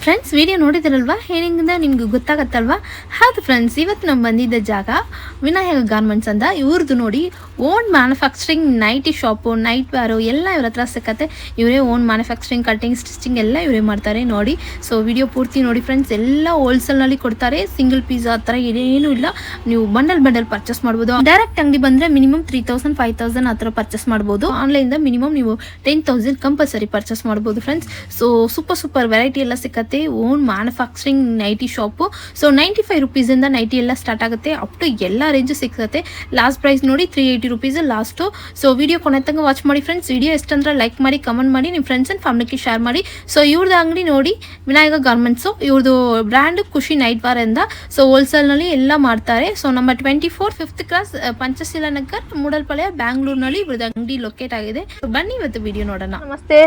Friends video ನೋಡಿದಿರಲ್ವಾ ಏನಿಂದ ನಿಮ್ಗೆ ಗೊತ್ತಾಗತ್ತಲ್ವಾ? ಹೌದು friends, ಇವತ್ತು ನಾವು ಬಂದಿದ್ದ ಜಾಗ ವಿನಾಯಕ ಗಾರ್ಮೆಂಟ್ಸ್ ಅಂತ. ಇವ್ರದ್ದು ನೋಡಿ own manufacturing nighty shop, night wear ಎಲ್ಲ ಇವ್ರ ಹತ್ರ ಸಿಕ್ಕತ್ತೆ. ಇವರೇ ಓನ್ ಮ್ಯಾನುಫ್ಯಾಕ್ಚರಿಂಗ್, ಕಟ್ಟಿಂಗ್, ಸ್ಟಿಚಿಂಗ್ ಎಲ್ಲ ಇವರೇ ಮಾಡ್ತಾರೆ ನೋಡಿ. ಸೊ ವಿಡಿಯೋ ಪೂರ್ತಿ ನೋಡಿ ಫ್ರೆಂಡ್ಸ್. ಎಲ್ಲ ಹೋಲ್ಸೇಲ್ನಲ್ಲಿ ಕೊಡ್ತಾರೆ, ಸಿಂಗಲ್ ಪೀಸ್ ಆ ಥರ ಏನೇನೂ ಇಲ್ಲ. ನೀವು ಬಂಡಲ್ ಪರ್ಚೇಸ್ ಮಾಡ್ಬೋದು. ಡೈರೆಕ್ಟ್ ಅಂಗಡಿ ಬಂದರೆ ಮಿನಿಮಮ್ 3000 5000 ಆ ಥರ ಪರ್ಚೇಸ್ ಮಾಡ್ಬೋದು. ಆನ್ಲೈನಿಂದ ಮಿನಿಮಮ್ ನೀವು 10,000 ಕಂಪಲ್ಸರಿ ಪರ್ಚೇಸ್ ಮಾಡ್ಬೋದು ಫ್ರೆಂಡ್ಸ್. ಸೊ ಸೂಪರ್ ವೆರೈಟಿ ಎಲ್ಲ ಸಿಕ್ಕತ್ತೆ. Own manufacturing nighty shop. So 95 ರುಪೀಸಿಂದ ನೈಟಿ ಎಲ್ಲ ಸ್ಟಾರ್ಟ್ ಆಗುತ್ತೆ. ಅಪ್ ಟು ಎಲ್ಲ ರೇಂಜು ಸಿಕ್ಕತ್ತೆ. ಲಾಸ್ಟ್ ಪ್ರೈಸ್ ನೋಡಿ 380 ರುಪೀಸ್ ಲಾಸ್ಟು. ಸೊ ವಿಡಿಯೋ ಕೊನೆ ತನಕ ವಾಚ್ ಮಾಡಿ ಫ್ರೆಂಡ್ಸ್. ವಿಡಿಯೋ ಎಷ್ಟಂದ್ರೆ ಲೈಕ್ ಮಾಡಿ, ಕಮೆಂಟ್ ಮಾಡಿ, ನಿಮ್ಮ ಫ್ರೆಂಡ್ಸ್ ಆ್ಯಂಡ್ ಫ್ಯಾಮಿಲಿಗೆ ಶೇರ್ ಮಾಡಿ. ಸೊ ಇವ್ರದ್ದು ಅಂಗಡಿ ನೋಡಿ ವಿನಾಯಕ ಗಾರ್ಮೆಂಟ್ಸು. ಇವ್ರದ್ದು ಬ್ರ್ಯಾಂಡ್ ಖುಷಿ ನೈಟ್ ವಾರ್ ಎಂದ. ಸೊ ಹೋಲ್ಸೇಲ್ನಲ್ಲಿ ಎಲ್ಲ ಮಾಡ್ತಾರೆ. ಸೊ ನಮ್ಮ 24 5th ಕ್ರಾಸ್ ಪಂಚಶೀಲ ನಗರ್, ಮೂಡಲ್ಪಾಳ್ಯ, ಬ್ಯಾಂಗ್ಳೂರ್ನಲ್ಲಿ ಇವ್ರದ್ದು ಅಂಗಡಿ ಲೊಕೇಟ್ ಆಗಿದೆ. ಬನ್ನಿ ಇವತ್ತು ವಿಡಿಯೋ ನೋಡೋಣ. ನಮಸ್ತೆ.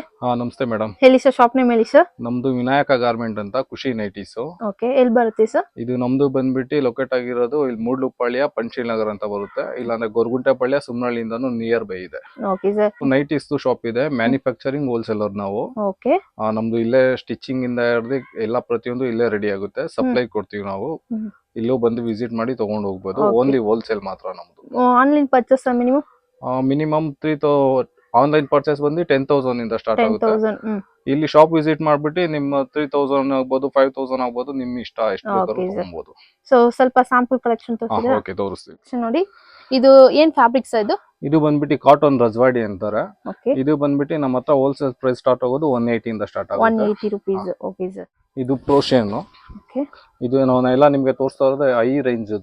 ನಮಸ್ತೆ ಮೇಡಮ್. ಹೇಳಿ ಸರ್, ಶಾಪ್ ನೇಮ್ ಹೇಳಿ ಸರ್. ನಮ್ದು ವಿನಾಯಕ ಗಾರ್ಮೆಂಟ್ ಅಂತ, ಖುಷಿ ನೈಟೀಸ್. ಓಕೆ, ಎಲ್ಲಿ ಬರುತ್ತೆ ಸರ್? ಇದು ನಮ್ದು ಬಂದ್ಬಿಟ್ಟು ಲೊಕೇಟ್ ಆಗಿರೋದು ಇಲ್ಲಿ ಮೂಡ್ಲುಪಾಳ್ಯ, ಪಂಚಶೀಲ ನಗರ್ ಅಂತ ಬರುತ್ತೆ. ಇಲ್ಲಾಂದ್ರೆ ಗೊರಗುಂಟೆಪಾಳ್ಯ, ಸುಮ್ನಹಳ್ಳಿಯಿಂದನೂ ನಿಯರ್ ಬೈ ಇದೆ. Okay sir. ನೈಟೀಸ್ ಶಾಪ್ ಇದೆ, ಮ್ಯಾನುಫ್ಯಾಕ್ಚರಿಂಗ್ ಹೋಲ್ಸೇಲರ್ ನಾವು. ಓಕೆ. ನಮ್ದು ಇಲ್ಲೇ ಸ್ಟಿಚಿಂಗ್ ಇಂದ ಹಿಡಿದು ಎಲ್ಲ ಪ್ರತಿಯೊಂದು ಇಲ್ಲೇ ರೆಡಿ ಆಗುತ್ತೆ. ಸಪ್ಲೈ ಕೊಡ್ತೀವಿ ನಾವು. ಇಲ್ಲೂ ಬಂದು ವಿಸಿಟ್ ಮಾಡಿ ತಗೊಂಡು ಹೋಗ್ಬೋದು. ಓನ್ಲಿ ಹೋಲ್ಸೇಲ್ ಮಾತ್ರ ನಮ್ದು. Online purchase minimum online purchase ಬಂದು 10,000 ಇಂದ ಸ್ಟಾರ್ಟ್ ಆಗುತ್ತೆ. ಇಲ್ಲಿ ಶಾಪ್ ವಿಸಿಟ್ ಮಾಡ್ಬಿಟ್ಟು ನಿಮ್ಮ 3000 ಆಗ್ಬೋದು, 5000 ಆಗ್ಬೋದು, ನಿಮ್ ಇಷ್ಟ ಎಷ್ಟು ಬೇಕಾದ್ರೂ ತಗೊಬಹುದು. ಸೊ ಸ್ವಲ್ಪ ಸ್ಯಾಂಪಲ್ ಕಲೆಕ್ಷನ್ ತೋರಿಸ್ತೀರಾ? ಓಕೆ, ತೋರಿಸ್ತೀವಿ ನೋಡಿ. ಇದು ಏನ್ ಫ್ಯಾಬ್ರಿಕ್ಸ್ ಇದು ಬಂದ್ಬಿಟ್ಟು ಕಾಟನ್ ರಜ್ವಾಡಿ ಅಂತಾರೆ. ಓಕೆ. ಇದು ಬಂದ್ಬಿಟ್ಟು ನಮ್ಮ ಹತ್ರ ಹೋಲ್ಸೇಲ್ ಪ್ರೈಸ್ ಸ್ಟಾರ್ಟ್ ಆಗೋದು 180 ಇಂದ ಸ್ಟಾರ್ಟ್ ಆಗುತ್ತೆ. 180 ರುಪೀಸ್. Okay sir. ಇದು ಪ್ರೋಷನ್. ಓಕೆ. ಇದು ನಾನೆಲ್ಲ ನಿಮ್ಗೆ ತೋರಿಸ್ತಾ ಇರೋದು ಹೈ ರೇಂಜ್.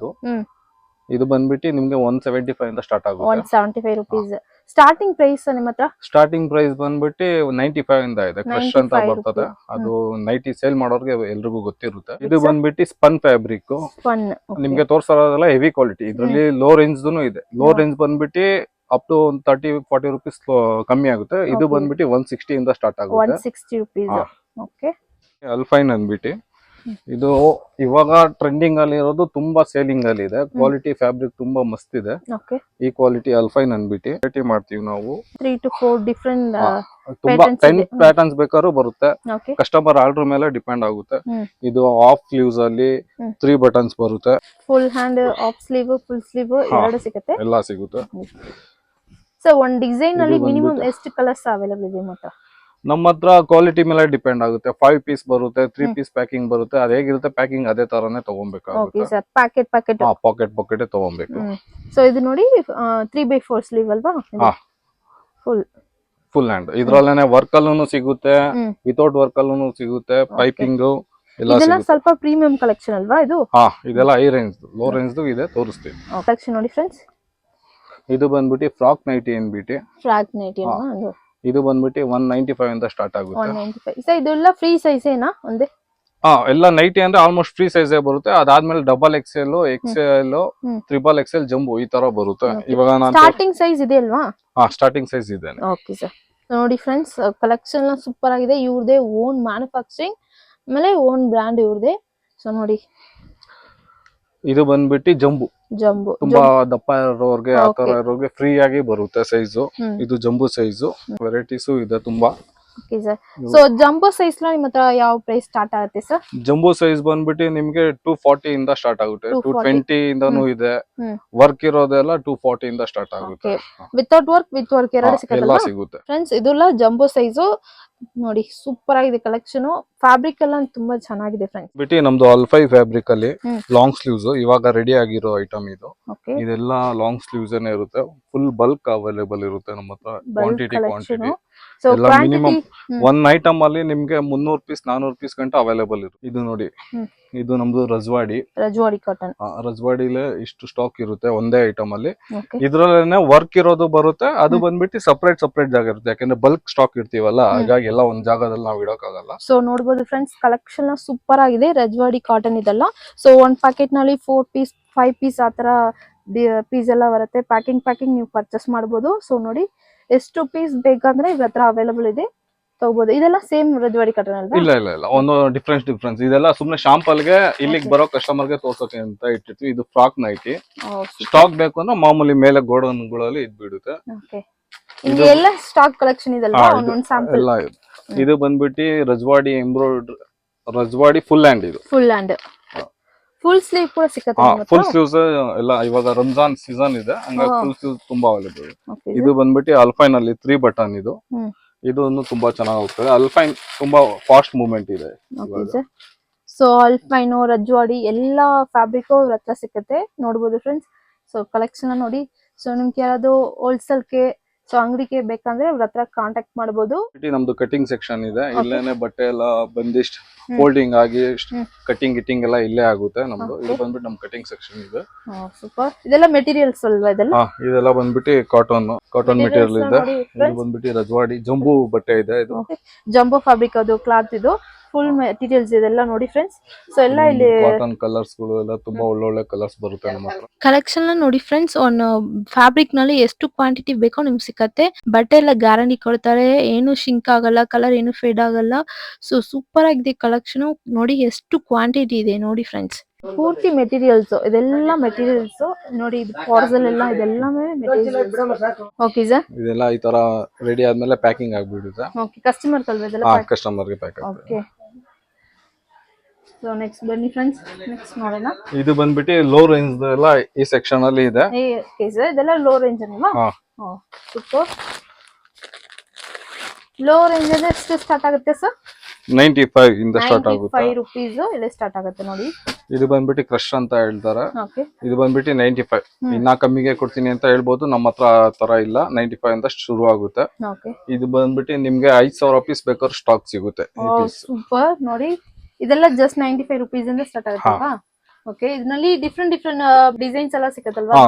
ಇದು ಬಂದ್ಬಿಟ್ಟು ನಿಮ್ಗೆ 175 ಇಂದ ಸ್ಟಾರ್ಟ್ ಆಗುತ್ತೆ. 175 ರುಪೀಸ್ ಸ್ಟಾರ್ಟಿಂಗ್ ಪ್ರೈಸ್ ನಿಮ್ಮ ಹತ್ರ. ಸ್ಟಾರ್ಟಿಂಗ್ ಪ್ರೈಸ್ ಬಂದ್ಬಿಟ್ಟು 95 ಇಂದ ಇದೆ. ಕ್ರಶ್ ಅಂತ ಬರ್ತದೆ. ಅದು ನೈಟಿ ಸೇಲ್ ಮಾಡೋರ್ಗೆ ಎಲ್ರಿಗೂ ಗೊತ್ತಿರುತ್ತೆ. ಇದು ಬಂದ್ಬಿಟ್ಟು ಸ್ಪನ್ ಫ್ಯಾಬ್ರಿಕ್. ನಿಮ್ಗೆ ತೋರಿಸ್ತಾ ಇರೋದೆಲ್ಲ ಹೆವಿ ಕ್ವಾಲಿಟಿ. ಇದ್ರಲ್ಲಿ ಲೋ ರೇಂಜ್ ಇದೆ. ಲೋ ರೇಂಜ್ ಬಂದ್ಬಿಟ್ಟು ಅಪ್ ಟು 30-40 ರುಪೀಸ್ ಕಮ್ಮಿ ಆಗುತ್ತೆ. ಇದು ಬಂದ್ಬಿಟ್ಟು 160 ಇಂದ ಸ್ಟಾರ್ಟ್ ಆಗುತ್ತೆ. 160 ರುಪೀಸ್. ಓಕೆ. ಅಲ್ಫೈನ್ ಅಂದ್ಬಿಟ್ಟು ಇದು ಇವಾಗ ಟ್ರೆಂಡಿಂಗ್ ಅಲ್ಲಿ ಇರೋದು, ತುಂಬಾ ಸೇಲಿಂಗ್ ಅಲ್ಲಿ ಇದೆ. ಕ್ವಾಲಿಟಿ ಫ್ಯಾಬ್ರಿಕ್ ತುಂಬಾ ಮಸ್ತ್ ಇದೆ. ಈ ಕ್ವಾಲಿಟಿ ಅಲ್ಫೈನ್ ಅಂದ್ಬಿಟ್ಟು ವೆರೈಟಿ ಮಾಡ್ತೀವಿ ನಾವು. 3 to 4 ಡಿಫರೆಂಟ್ ತುಂಬಾ 10 ಪ್ಯಾಟರ್ನ್ಸ್ ಬೇಕಾದ್ರೂ ಬರುತ್ತೆ. ಕಸ್ಟಮರ್ ಆರ್ಡರ್ ಮೇಲೆ ಡಿಪೆಂಡ್ ಆಗುತ್ತೆ. ಇದು ಹಾಫ್ ಸ್ಲೀವ್ಸ್ ಅಲ್ಲಿ 3 ಬಟನ್ಸ್ ಬರುತ್ತೆ. Full hand, half sleeve, full sleeve ಎರಡು ಸಿಗುತ್ತೆ. ಎಲ್ಲ ಸಿಗುತ್ತೆ. ಸೊ ಒಂದ್ ಡಿಸೈನ್ ಅಲ್ಲಿ ಮಿನಿಮಮ್ ಎಷ್ಟು ಕಲರ್ಸ್ ಅವೈಲೇಬಲ್ ಇದೆ ಮತ್ತೆ? ನಮ್ಮ ಹತ್ರ ಕ್ವಾಲಿಟಿ ಮೇಲೆ ಡಿಪೆಂಡ್ ಆಗುತ್ತೆ. 5 ಪೀಸ್ ಬರುತ್ತೆ, 3 ಪೀಸ್ ಪ್ಯಾಕಿಂಗ್ ಬರುತ್ತೆ. ಅದ್ ಹೇಗಿರುತ್ತೆ ಪ್ಯಾಕಿಂಗ್ ಅದೇ ತರಾನೇ ತಗೊಬೇಕಾಗುತ್ತೆ. ಪಾಕೆಟ್ ತಗೊಬೇಕು. ಸೊ ಇದು ನೋಡಿ 3/4 ಸ್ಲೀವ್ ಅಲ್ವಾ? Full hand. ಇದ್ರಲ್ಲೇನೆ ವರ್ಕ್ ಅಲ್ಲೂ ಸಿಗುತ್ತೆ, ವಿತೌಟ್ ವರ್ಕ್ ಅಲ್ಲೂ ಸಿಗುತ್ತೆ. ಪೈಪಿಂಗ್ ಎಲ್ಲ ಸ್ವಲ್ಪ ಪ್ರೀಮಿಯಂ ಕಲೆಕ್ಷನ್ ಅಲ್ವಾ ಇದು? ಇದೆಲ್ಲ ಹೈ ರೇಂಜ್. ಲೋ ರೇಂಜ್ ಇದೆ, ತೋರಿಸ್ತೀವಿ. ಕಲೆಕ್ಷನ್ ನೋಡಿ ಫ್ರೆಂಡ್ಸ್. ಇದು ಬಂದ್ಬಿಟ್ಟು ಫ್ರಾಕ್ ನೈಟಿ ಅಂದ್ಬಿಟ್ಟು. ಫ್ರಾಕ್ ನೈಟಿ ಅಲ್ವಾ? ಇದು ಬಂದ್ಬಿಟ್ಟು 195 ಇಂದ ಸ್ಟಾರ್ಟ್ ಆಗುತ್ತೆ. 195. ಸರ್ ಇದೆಲ್ಲ ಫ್ರೀ ಸೈಜ್ ಏನಾ? ಒಂದೇ ಎಲ್ಲ ನೈಟಿ ಅಂದ್ರೆ ಆಲ್ಮೋಸ್ಟ್ ಫ್ರೀ ಸೈಜ್ ಬರುತ್ತೆ. ಅದಾದ್ಮೇಲೆ XXL, XL, XXL ಜಂಬೋ ಈ ತರ ಬರುತ್ತೆ. ಇವಾಗ ಸ್ಟಾರ್ಟಿಂಗ್ ಸೈಜ್ ಇದೆ ಅಲ್ವಾ? ಸ್ಟಾರ್ಟಿಂಗ್ ಸೈಜ್ ಇದೆ. Okay sir. ನೋಡಿ ಫ್ರೆಂಡ್ಸ್, ಕಲೆಕ್ಷನ್ ಸೂಪರ್ ಆಗಿದೆ. ಇವ್ರದೇ ಓನ್ ಮ್ಯಾನುಫ್ಯಾಕ್ಚರಿಂಗ್, ಆಮೇಲೆ ಓನ್ ಬ್ರ್ಯಾಂಡ್ ಇವ್ರದೇ. ಸೊ ನೋಡಿ, ಇದು ಬಂದ್ಬಿಟ್ಟು ಜಂಬು. ತುಂಬಾ ದಪ್ಪ ಇರೋರ್ಗೆ, ಆ ತರ ಇರೋರ್ಗೆ ಫ್ರೀ ಆಗಿ ಬರುತ್ತೆ ಸೈಜು. ಇದು ಜಂಬು ಸೈಜು. ವೆರೈಟೀಸು ಇದೆ ತುಂಬಾ. ಸೊ ಜಂಬೋ ಸೈಜ್ ನಿಮ್ಮ ಹತ್ರ ಯಾವ ಪ್ರೈಸ್ ಸ್ಟಾರ್ಟ್ ಆಗುತ್ತೆ ಸರ್? ಜಂಬೋ ಸೈಜ್ ಬಂದ್ಬಿಟ್ಟು ನಿಮ್ಗೆ 240 ಇಂದ ಸ್ಟಾರ್ಟ್ ಆಗುತ್ತೆ. 220 ಇಂದನೂ ಇದೆ. ವರ್ಕ್ ಇರೋದೆಲ್ಲ 240 ಇಂದ ಸ್ಟಾರ್ಟ್ ಆಗುತ್ತೆ. ವಿತೌಟ್ ವರ್ಕ್, ವಿತ್ ವರ್ಕ್ ಎರಡು ಸಿಗುತ್ತೆ ಫ್ರೆಂಡ್ಸ್. ಇದೆಲ್ಲ ಜಂಬೋ ಸೈಜು. ನೋಡಿ ಸೂಪರ್ ಆಗಿದೆ ಕಲೆಕ್ಷನ್. ಫ್ಯಾಬ್ರಿಕ್ ಎಲ್ಲ ತುಂಬಾ ಚೆನ್ನಾಗಿದೆ ಫ್ರೆಂಡ್ಸ್. ಬಿಟ್ಟು ನಮ್ದು ಅಲ್ಫೈ ಫ್ಯಾಬ್ರಿಕ್ ಅಲ್ಲಿ ಲಾಂಗ್ ಸ್ಲೀವ್ಸ್ ಇವಾಗ ರೆಡಿ ಆಗಿರೋ ಐಟಮ್ ಇದು. ಇದೆಲ್ಲ ಲಾಂಗ್ ಸ್ಲೀವ್ಸ್ ಏನೇ ಇರುತ್ತೆ. ಫುಲ್ ಬಲ್ಕ್ ಅವೈಲೇಬಲ್ ಇರುತ್ತೆ ನಮ್ಮ ಹತ್ರ. ಕ್ವಾಂಟಿಟಿ ಎಲ್ಲ ಮಿನಿಮಮ್ ಒಂದ್ ಐಟಮ್ ಅಲ್ಲಿ ನಿಮ್ಗೆ 300 ಪೀಸ್ 400 ಪೀಸ್ ಗಂಟ ಅವೈಲೇಬಲ್ ಇರುತ್ತೆ. ಇದು ನೋಡಿ, ಇದು ನಮ್ದು ರಜ್ವಾಡಿ ಕಾಟನ್. ರಜ್ವಾಡಿಲೇ ಇಷ್ಟು ಸ್ಟಾಕ್ ಇರುತ್ತೆ ಒಂದೇ ಐಟಮ್ ಅಲ್ಲಿ. ಇದ್ರಲ್ಲೇನೆ ವರ್ಕ್ ಇರೋದು ಬರುತ್ತೆ. ಅದು ಬಂದ್ಬಿಟ್ಟು ಸಪರೇಟ್ ಜಾಗ ಇರುತ್ತೆ. ಯಾಕಂದ್ರೆ ಬಲ್ಕ್ ಸ್ಟಾಕ್ ಇರ್ತೀವಲ್ಲ, ಹಾಗಾಗಿ ಎಲ್ಲ ಒಂದ್ ಜಾಗದಲ್ಲಿ ನಾವು ಇಡೋಕ್ಕಾಗಲ್ಲ. ಸೊ ನೋಡ್ಬೋದು ಫ್ರೆಂಡ್ಸ್, ಕಲೆಕ್ಷನ್ ಸೂಪರ್ ಆಗಿದೆ. ರಜ್ವಾಡಿ ಕಾಟನ್ ಇದೆಲ್ಲ. ಸೊ ಒಂದ್ ಪ್ಯಾಕೆಟ್ ನಲ್ಲಿ 4 ಪೀಸ್ 5 ಪೀಸ್ ಆತರ ಪೀಸ್ ಎಲ್ಲ ಬರುತ್ತೆ. ಪ್ಯಾಕಿಂಗ್ ನೀವು ಪರ್ಚೇಸ್ ಮಾಡಬಹುದು. ಸೊ ನೋಡಿ, ಎಷ್ಟು ಪೀಸ್ ಬೇಕಂದ್ರೆ ಇದ್ರ ಹತ್ರ ಅವೈಲೇಬಲ್ ಇದೆ, ತಗೋಬಹುದು. ಇದೆಲ್ಲ ಸೇಮ್ ರಜ್ವಾಡಿ ಕಾಟನ್ ಅಲ್ವಾ? ಇಲ್ಲ, ಒಂದು ಡಿಫ್ರೆನ್ಸ್. ಇದೆಲ್ಲ ಸುಮ್ನೆ ಶಾಂಪಲ್ ಗೆ ಇಲ್ಲಿಗೆ ಬರೋ ಕಸ್ಟಮರ್ ಗೆ ತೋರ್ಸೋಕೆ ಅಂತ ಇಟ್ಟಿರ್ತೀವಿ. ಇದು ಫ್ರಾಕ್ ನೈಟಿ. ಸ್ಟಾಕ್ ಬೇಕು ಅಂದ್ರೆ ಮಾಮೂಲಿ ಮೇಲೆ ಗೋಡನ್ಗಳಲ್ಲಿ ಇದ್ಬಿಡುತ್ತೆ. ಎಲ್ಲ ಸ್ಟಾಕ್ ಕಲೆಕ್ಷನ್ ಇದೆಲ್ಲ. ಇದು ಬಂದ್ಬಿಟ್ಟು Rajwadi embroidery Rajwadi full hand ಇದು. ಫುಲ್ ಹ್ಯಾಂಡ್, ಫುಲ್ ಸ್ಲೀವ್ ಕೂಡ ಸಿಕ್ಕತ್ತೆ ನಿಮ್ಮ ಹತ್ರ? ಫುಲ್ ಸ್ಲೀವ್ಸ್ ಎಲ್ಲ ಇವಾಗ ರಂಜಾನ್ ಸೀಸನ್ ಇದೆ, ಹಂಗಾಗಿ ಫುಲ್ ಸ್ಲೀವ್ಸ್ ತುಂಬಾ ಅವೈಲೇಬಲ್. ಇದು ಬಂದ್ಬಿಟ್ಟು ಅಲ್ಫೈನ್ ಅಲ್ಲಿ 3 ಬಟನ್ ಇದು. ಇದು ತುಂಬಾ ಚೆನ್ನಾಗಿ ಹೋಗ್ತದೆ. ಅಲ್ಫೈನ್ ತುಂಬಾ ಫಾಸ್ಟ್ ಮೂವ್ಮೆಂಟ್ ಇದೆ. ಸೊ ಅಲ್ಫೈನ್, ರಜ್ವಾಡಿ ಎಲ್ಲಾ ಫ್ಯಾಬ್ರಿಕ್ ಇವ್ರ ಹತ್ರ ಸಿಕ್ಕತ್ತೆ, ನೋಡ್ಬೋದು ಫ್ರೆಂಡ್ಸ್. ಸೊ ಕಲೆಕ್ಷನ್ ನೋಡಿ. ಸೊ ನಿಮ್ಗೆ ಯಾರಾದ್ರು ಹೋಲ್ಸೇಲ್ಗೆ ಸೊ ಅಂಗಡಿಗೆ ಬೇಕಂದ್ರೆ ಇವ್ರ ಹತ್ರ ಕಾಂಟ್ಯಾಕ್ಟ್ ಮಾಡಬಹುದು. ನಮ್ದು ಕಟಿಂಗ್ ಸೆಕ್ಷನ್ ಇದೆ, ಇಲ್ಲೇನೆ ಬಟ್ಟೆ ಎಲ್ಲ ಬಂದಿಷ್ಟು ಫೋಲ್ಡಿಂಗ್ ಆಗಿ ಕಟಿಂಗ್ ಎಲ್ಲ ಇಲ್ಲೇ ಆಗುತ್ತೆ ನಮ್ದು. ಇದು ಬಂದ್ಬಿಟ್ಟು ನಮ್ ಕಟಿಂಗ್ ಸೆಕ್ಷನ್ ಇದೆ. ಸೂಪರ್. ಇದೆಲ್ಲ ಮೆಟೀರಿಯಲ್ಸ್ ಅಲ್ವಾ? ಇದೆಲ್ಲ ಬಂದ್ಬಿಟ್ಟು ಕಾಟನ್ ಮೆಟೀರಿಯಲ್ ಇದೆ. ಇದು ಬಂದ್ಬಿಟ್ಟು ರಜ್ವಾಡಿ ಜಂಬೂ ಬಟ್ಟೆ ಇದೆ. ಇದು ಜಂಬೋ ಫ್ಯಾಬ್ರಿಕ್, ಅದು ಕ್ಲಾತ್, ಇದು ಫುಲ್ ಮೆಟೀರಿಯಲ್ಸ್ ಇದೆಲ್ಲ ನೋಡಿ ಫ್ರೆಂಡ್ಸ್. ಸೊ ಎಲ್ಲ ಇಲ್ಲಿ ಕಾಟನ್ ಕಲರ್ಸ್ ಗಳು ಎಲ್ಲ ತುಂಬಾ ಒಳ್ಳೊಳ್ಳೆ ಕಲರ್ಸ್ ಬರುತ್ತೆ ನಮ್ಮ ಹತ್ರ. ಕಲೆಕ್ಷನ್ ನೋಡಿ ಫ್ರೆಂಡ್ಸ್. ಒಂದು ಫ್ಯಾಬ್ರಿಕ್ ನಲ್ಲಿ ಎಷ್ಟು ಕ್ವಾಂಟಿಟಿ ಬೇಕೋ ನಿಮ್ಗೆ ಸಿಕ್ಕತ್ತೆ. ಬಟ್ಟೆ ಎಲ್ಲ ಗ್ಯಾರಂಟಿ ಕೊಡ್ತಾರೆ, ಏನು ಶಿಂಕ್ ಆಗಲ್ಲ, ಕಲರ್ ಏನು ಫೇಡ್ ಆಗಲ್ಲ. ಸೊ ಸೂಪರ್ ಆಗಿದೆ ಕಲೆಕ್ಷನ್ ನೋಡಿ. ಎಷ್ಟು ಕ್ವಾಂಟಿಟಿ ಇದೆ ನೋಡಿ ಫ್ರೆಂಡ್ಸ್. ಪೂರ್ತಿ ಮೆಟೀರಿಯಲ್ಸ್, ಇದೆಲ್ಲ ಮೆಟೀರಿಯಲ್ಸ್ ನೋಡಿ. ಇದು ಪಾರ್ಸಲ್ ಎಲ್ಲ ಇದೆಲ್ಲ ಮೆಟೀರಿಯಲ್ಸ್. ಓಕೆ ಸರ್, ಇದೆಲ್ಲ ಈ ತರ ರೆಡಿ ಆದ್ಮೇಲೆ ಪ್ಯಾಕಿಂಗ್ ಆಗ್ಬಿಡುತ್ತೆ. ಓಕೆ, ಕಸ್ಟಮರ್ ಕಲ್ವಾ ಇದೆಲ್ಲ? ಕಸ್ಟಮರ್ ಗೆ ಪ್ಯಾಕ್ ಆಗುತ್ತೆ. ಓಕೆ, ಸೊ ನೆಕ್ಸ್ಟ್ ಬನ್ನಿ ಫ್ರೆಂಡ್ಸ್, ನೆಕ್ಸ್ಟ್ ನೋಡೋಣ. ಇದು ಬಂದ್ಬಿಟ್ಟು ಲೋ ರೇಂಜ್ ಎಲ್ಲ ಈ ಸೆಕ್ಷನ್ ಅಲ್ಲಿ ಇದೆ. ಓಕೆ ಸರ್, ಇದೆಲ್ಲ ಲೋ ರೇಂಜ್ ಅಲ್ವಾ? ಸೂಪರ್. ಲೋ ರೇಂಜ್ ಅಂದ್ರೆ ಎಷ್ಟು ಸ್ಟಾರ್ಟ್ ಆಗುತ್ತೆ ಸರ್? 95 ಇಂದ ಸ್ಟಾರ್ಟ್ ಆಗುತ್ತೆ. 95 ರೂಪೀಸ್ ಎಲ್ಲ ಸ್ಟಾರ್ಟ್ ಆಗುತ್ತೆ ನೋಡಿ. ಇದು ಬಂದ್ಬಿಟ್ಟು ಕ್ರಶ್ ಅಂತ ಹೇಳ್ತಾರೆ. ಓಕೆ, ಇದು ಬಂದ್ಬಿಟ್ಟು 95. ಇನ್ನ ಕಮ್ಮಿಗೆ ಕೊಡ್ತೀನಿ ಅಂತ ಹೇಳ್ಬೋದು, ನಮ್ಮ ಹತ್ರ ಆ ತರ ಇಲ್ಲ. 95 ಅಂತ ಶುರು ಆಗುತ್ತೆ. ಓಕೆ, ಇದು ಬಂದ್ಬಿಟ್ಟು ನಿಮ್ಗೆ 5000 ಪೀಸ್ ಬೇಕಾದ್ರೆ ಸ್ಟಾಕ್ ಸಿಗುತ್ತೆ. ಸೂಪರ್ ನೋಡಿ. ಇದೆಲ್ಲ ಜಸ್ಟ್ 95 ರೂಪೀಸ್ ಇಂದ ಸ್ಟಾರ್ಟ್ ಆಗುತ್ತಾ? ಓಕೆ, ಇದರಲ್ಲಿ ಡಿಫ್ರೆಂಟ್ ಡಿಸೈನ್ಸ್ ಎಲ್ಲ ಸಿಗುತ್ತಲ್ವಾ?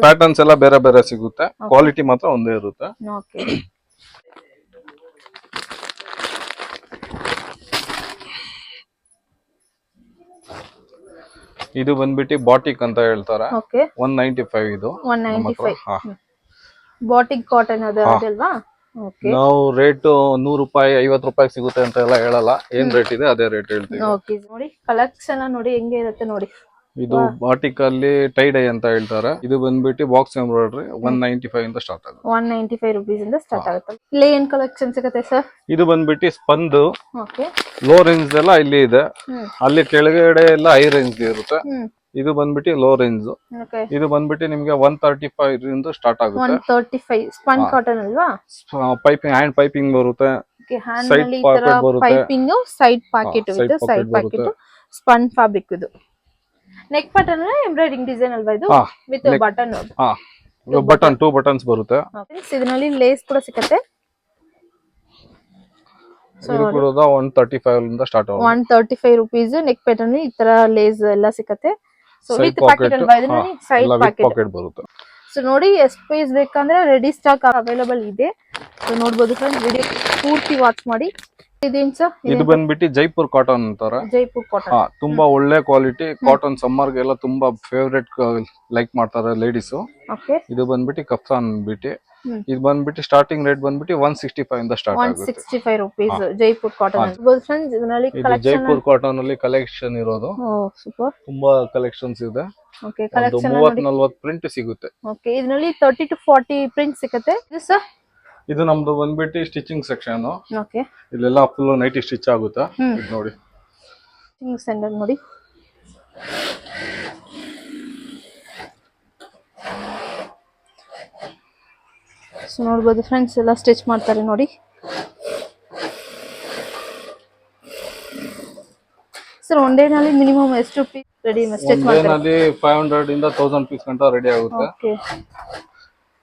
ಪ್ಯಾಟರ್ನ್ಸ್ ಎಲ್ಲ ಬೇರೆ ಬೇರೆ ಸಿಗುತ್ತೆ, ಕ್ವಾಲಿಟಿ ಮಾತ್ರ ಒಂದೇ ಇರುತ್ತೆ. ಓಕೆ, ಇದು ಬಂದ್ಬಿಟ್ಟು ಬಾಟಿಕ್ ಅಂತ ಹೇಳ್ತಾರೆ. ಓಕೆ, 195 ಇದು. 195 ಬಾಟಿಕ್ ಕಾಟನ್ ಅದು ಅಲ್ವಾ? ಓಕೆ, ನಾವು ರೇಟ್ 100 ರೂಪಾಯಿ 50 ರೂಪಾಯಿ ಸಿಗುತ್ತೆ ಅಂತ ಎಲ್ಲ ಹೇಳಲ್ಲ, ಏನ್ ರೇಟ್ ಇದೆ ಅದೇ ರೇಟ್ ಹೇಳ್ತೀವಿ. ಓಕೆ, ನೋಡಿ ಕಲೆಕ್ಷನ್ ನೋಡಿ ಹೆಂಗೆ ಇರುತ್ತೆ ನೋಡಿ. ಇದು ಬಾಟಿಕ್ ಅಲ್ಲಿ ಟೈ ಡೈ ಅಂತ ಹೇಳ್ತಾರೆ. ಇದು ಬಂದ್ಬಿಟ್ಟು ಬಾಕ್ಸ್ ಎಂಬ್ರಾಯ್ಡ್ರಿ 195 ಇಂದ ಸ್ಟಾರ್ಟ್ ಆಗುತ್ತೆ. 195 ರೂಪೀಸ್ ಇಂದ ಸ್ಟಾರ್ಟ್ ಆಗುತ್ತೆ. ಇಲ್ಲಿ ಏನ್ ಕಲೆಕ್ಷನ್ ಸಿಗುತ್ತೆ ಸರ್? ಇದು ಬಂದ್ಬಿಟ್ಟು ಸ್ಪಂದು. ಓಕೆ, ಲೋ ರೇಂಜ್ ಎಲ್ಲ ಇಲ್ಲಿ ಇದೆ, ಅಲ್ಲಿ ಕೆಳಗಡೆ ಎಲ್ಲ ಹೈ ರೇಂಜ್ ಇರುತ್ತೆ. ಇದು ಬಂದ್ಬಿಟ್ಟು ಲೋ ರೇಂಜ್. ಇದು ಬಂದ್ಬಿಟ್ಟು ನಿಮ್ಗೆ 135 ಇಂದ ಸ್ಟಾರ್ಟ್ ಆಗುತ್ತೆ. 135 ಸ್ಪನ್ ಕಾಟನ್ ಅಲ್ವಾ? ಪೈಪಿಂಗ್, ಹ್ಯಾಂಡ್ ಪೈಪಿಂಗ್ ಬರುತ್ತೆ, ಸೈಡ್ ಪಾಕೆಟ್ ಬರುತ್ತೆ, piping side packet with side packet, spun fabric. ಇದು ನೆಕ್ ಬಟನ್ ಎಂಬ್ರಾಯ್ಡಿಂಗ್ ಡಿಸೈನ್ ಅಲ್ವಾ ಇದು? With button. ಬಟನ್ 2 ಬಟನ್ಸ್ ಬರುತ್ತೆ. ಇದರಲ್ಲಿ ಲೇಸ್ ಕೂಡ ಸಿಗುತ್ತೆ. ಇದು ಕೂಡ 135 ಇಂದ ಸ್ಟಾರ್ಟ್ ಆಗುತ್ತೆ. 135 ರೂಪೀಸ್ ನೆಕ್ ಪ್ಯಾಟರ್ನ್ ಈ ತರ ಲೇಸ್ ಎಲ್ಲ ಸಿಗುತ್ತೆ. ಸೊ ವಿತ್ ಪ್ಯಾಕೆಟ್ ಅಲ್ವಾ? ಇದರಲ್ಲಿ ಸೈಡ್ ಪಾಕೆಟ್ ಬರುತ್ತೆ. ಸೊ ನೋಡಿ, ಎಷ್ಟು ಪೀಸ್ ಬೇಕಂದ್ರೆ ರೆಡಿ ಸ್ಟಾಕ್ ಅವೈಲೇಬಲ್ ಇದೆ. ಸೊ ನೋಡಬಹುದು ಫ್ರೆಂಡ್ಸ್, ವಿಡಿಯೋ ಪೂರ್ತಿ ವಾಚ್ ಮಾಡಿ. ಇದು ಬಂದ್ಬಿಟ್ಟು ಜೈಪುರ್ ಕಾಟನ್ ಅಂತಾರೆ. ಜೈಪುರ್ ಕಾಟನ್ ತುಂಬಾ ಒಳ್ಳೆ ಕ್ವಾಲಿಟಿ ಕಾಟನ್. ಸಮ್ಮರ್ ಗೆಲ್ಲ ತುಂಬಾ ಫೇವರೇಟ್ ಲೈಕ್ ಮಾಡ್ತಾರೆ ಲೇಡೀಸ್. ಇದು ಬಂದ್ಬಿಟ್ಟು ಕಫ್ತಾನ್ ಬಿಟ್ಟು. ಇದು ಬಂದ್ಬಿಟ್ಟು ಸ್ಟಾರ್ಟಿಂಗ್ ರೇಟ್ ಬಂದ್ಬಿಟ್ಟು 165 ಇಂದ ಸ್ಟಾರ್ಟ್ ಆಗುತ್ತೆ. 165 rupees Jaipur cotton. Jaipur cotton ಅಲ್ಲಿ ಕಲೆಕ್ಷನ್ ಇರೋದು. ಸೂಪರ್, ತುಂಬಾ ಕಲೆಕ್ಷನ್ಸ್ ಇದೆ. ಓಕೆ, ಕಲೆಕ್ಷನ್ 30-40 ಪ್ರಿಂಟ್ ಸಿಗುತ್ತೆ. ಓಕೆ, ಇದರಲ್ಲಿ 30 to 40 ಪ್ರಿಂಟ್ ಸಿಗುತ್ತೆ. ಇದು ಸರ್, ಇದು ನಮ್ದು ಬಂದ್ಬಿಟ್ಟು ಸ್ಟಿಚಿಂಗ್ ಸೆಕ್ಷನ್. ಓಕೆ, ಇಲ್ಲೆಲ್ಲ ಫುಲ್ ನೈಟಿ ಸ್ಟಿಚ್ ಆಗುತ್ತೆ. ಇದು ನೋಡಿ, ಸ್ಟಿಚಿಂಗ್ ಸೆಂಟರ್ ನೋಡಿ. ಸೊ ನೋಡಬಹುದು ಫ್ರೆಂಡ್ಸ್, ಎಲ್ಲ ಸ್ಟಿಚ್ ಮಾಡ್ತಾರೆ ನೋಡಿ. ಸರ್ ಒನ್ ಡೇ ನಲ್ಲಿ ಮಿನಿಮಮ್ ಎಷ್ಟು ಪೀಸ್ ರೆಡಿ ಸ್ಟಿಚ್ ಮಾಡ್ತಾರೆ? 500 ಇಂದ 1000 ಪೀಸ್ ಗಂಟ ರೆಡಿ ಆಗುತ್ತೆ. ಓಕೆ,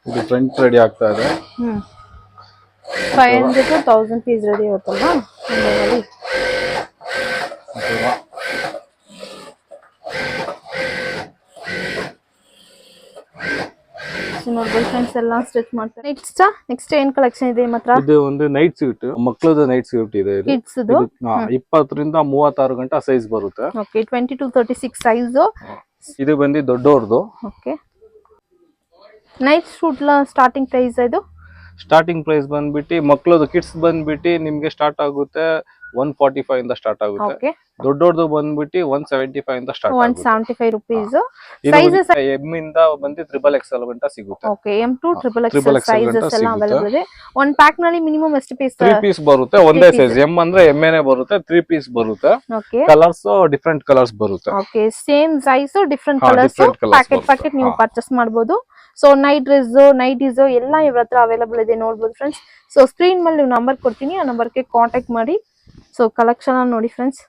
ಇದು ಫ್ರಂಟ್ ರೆಡಿ ಆಗ್ತಾ ಇದೆ. 500 to 1000 ಪೀಸ್ ರೆಡಿ ಆಗುತ್ತಲ್ವಾ ಒಂದೇ. ನೋಡ್ಬೋದು ಫ್ರೆಂಡ್ಸ್, ಎಲ್ಲ ಸ್ಟಿಚ್ ಮಾಡ್ತಾರೆ. ನೆಕ್ಸ್ಟ್ ಏನ್ ಕಲೆಕ್ಷನ್ ಇದೆ ನಿಮ್ಮ ಹತ್ರ? ಇದು ಒಂದು ನೈಟ್ ಸೂಟ್, ಮಕ್ಕಳದ ನೈಟ್ ಸೂಟ್ ಇದೆ. ಇದು ಕಿಡ್ಸ್ ದು 20 ರಿಂದ 36 ಗಂಟ ಸೈಜ್ ಬರುತ್ತೆ. Okay, 20 to 36 size. ಇದು ಬಂದು ದೊಡ್ಡೋರ್ದು. Okay, night suit starting price ಇದು? ಸ್ಟಾರ್ಟಿಂಗ್ ಪ್ರೈಸ್ ಬಂದ್ಬಿಟ್ಟು ಮಕ್ಕಳದು ಕಿಡ್ಸ್ ಬಂದ್ಬಿಟ್ಟು ನಿಮ್ಗೆ ಸ್ಟಾರ್ಟ್ ಆಗುತ್ತೆ 145 ಇಂದ ಸ್ಟಾರ್ಟ್ ಆಗುತ್ತೆ. ಓಕೆ ದೊಡ್ಡದು ಬಂದ್ಬಿಟ್ಟು 175 ಇಂದ ಸ್ಟಾರ್ಟ್ ಆಗುತ್ತೆ. 175 rupees. ಇದು Sizes ಎಮ್ ಇಂದ ಬಂದು ಟ್ರಿಬಲ್ ಎಕ್ಸೆಲ್ ಗಂಟ ಸಿಗುತ್ತೆ. Okay M2 triple XXL XL sizes ಗಂಟ ಎಲ್ಲ ಸಿಗುತ್ತೆ. ಅವೈಲೇಬಲ್ ಇದೆ. ಒಂದು ಪ್ಯಾಕ್ ನಲ್ಲಿ ಮಿನಿಮಮ್ ಎಷ್ಟು ಪೀಸ್? 3 ಪೀಸ್ ಬರುತ್ತೆ, ಒಂದೇ ಸೈಜ್. ಎಮ್ ಅಂದ್ರೆ ಎಮ್ಮೆನೆ ಬರುತ್ತೆ, 3 ಪೀಸ್ ಬರುತ್ತೆ. ಓಕೆ ಕಲರ್ಸ್ ಡಿಫ್ರೆಂಟ್ ಕಲರ್ಸ್ ಬರುತ್ತೆ. ಓಕೆ ಸೇಮ್ ಸೈಜ್ ಡಿಫ್ರೆಂಟ್ ಹಾ, ಕಲರ್ಸ್ different colours ಪ್ಯಾಕೆಟ್ ಬರುತ್ತೆ. ನೀವು ಹಾ. ಪರ್ಚೇಸ್ ಮಾಡಬಹುದು. ಸೊ ನೈಟ್ ಡ್ರೆಸ್ ನೈಟೀಸ್ ಎಲ್ಲ ಇವ್ರ ಹತ್ರ ಅವೈಲೇಬಲ್ ಇದೆ ನೋಡಬಹುದು ಫ್ರೆಂಡ್ಸ್. ಸೊ ಸ್ಕ್ರೀನ್ ಮೇಲೆ ನೀವು ನಂಬರ್ ಕೊಡ್ತೀನಿ, ಆ ನಂಬರ್ಗೆ ಕಾಂಟ್ಯಾಕ್ಟ್ ಮಾಡಿ. ಸೊ ಕಲೆಕ್ಷನ್ ನೋಡಿ ಫ್ರೆಂಡ್ಸ್.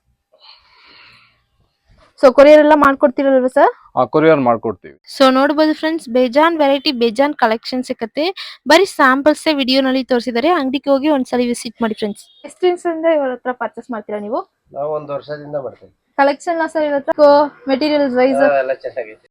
ಸೊ ಕೊರಿಯರ್ ಎಲ್ಲ ಮಾಡ್ಕೊಡ್ತೀರಲ್ವಾ ಸರ್? ಕೊರಿಯರ್ ಮಾಡ್ಕೊಡ್ತೀವಿ. ಸೊ ನೋಡ್ಬೋದು ಫ್ರೆಂಡ್ಸ್, ಬೇಜಾನ್ ವೆರೈಟಿ ಬೇಜಾನ್ ಕಲೆಕ್ಷನ್ ಸಿಗುತ್ತೆ. ಬರೀ ಸ್ಯಾಂಪಲ್ಸ್ ವಿಡಿಯೋನಲ್ಲಿ ತೋರಿಸಿದ್ದಾರೆ. ಅಂಗಡಿಗೆ ಹೋಗಿ ಒಂದ್ಸಲಿ ವಿಸಿಟ್ ಮಾಡಿ ಫ್ರೆಂಡ್ಸ್. ಎಷ್ಟು ದಿನದಿಂದ ಇವ್ರ ಹತ್ರ ಪರ್ಚೇಸ್ ಮಾಡ್ತೀರಾ ನೀವು? ನಾವು 1 ವರ್ಷದಿಂದ ಮಾಡ್ತೇವೆ. ಕಲೆಕ್ಷನ್ ಸರ್ ಇವ್ರ ಹತ್ರ ಮೆಟೀರಿಯಲ್ ವೈಸ್ ಎಲ್ಲ ಚೆನ್ನಾಗಿದೆ.